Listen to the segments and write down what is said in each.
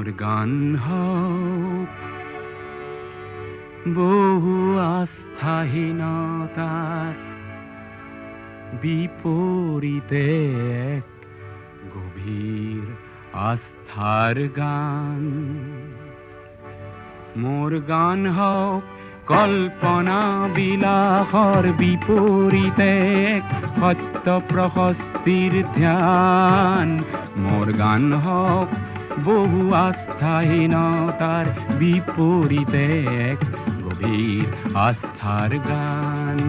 মোৰ গান হোক বহু আস্থাহীনতাৰ বিপৰীতে এক গভীৰ আস্থাৰ গান। মোৰ গান হোক কল্পনা বিলাসৰ বিপরীতে সত্য প্রশস্তির ধ্যান। মোর গান হোক বহু আস্থাহীনতার বিপরীতে এক গভীর আস্থার গান।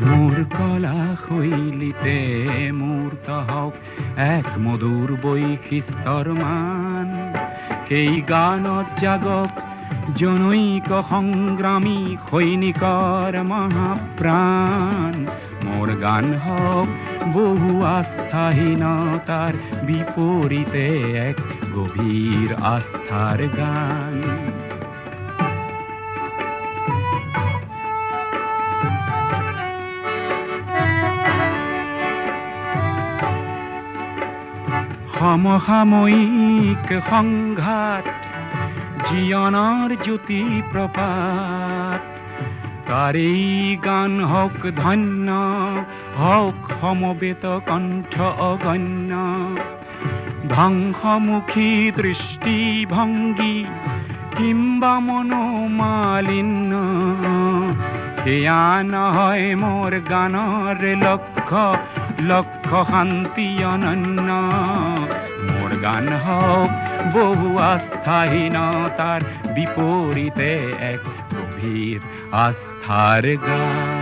মোর কলা শৈলীতে মূর্ত হওক এক মধুর বৈশিষ্ট্যৰ মান। সেই গানত জাগক জনৈক সংগ্ৰামী সৈনিকৰ মহাপ্ৰাণ। মোৰ গান হওক বহু আস্থাহীনতাৰ বিপৰীতে এক গভীৰ আস্থাৰ গান। সমসাময়িক সংঘাত জীৱনৰ জ্যোতি প্ৰপাত। তাৰেই গান হওক ধন্য হওক সমবেত কণ্ঠ অগণ্য। ধ্বংসমুখী দৃষ্টিভংগী কিম্বা মনোমালিন্য সেয়া নহয় মোর গানৰ লক্ষ্য। লক্ষ্য শান্তি অনন্য। মোৰ গান হোক বহু আস্থাহীনতাৰ বিপৰীতে এক গভীৰ আস্থাৰ গান।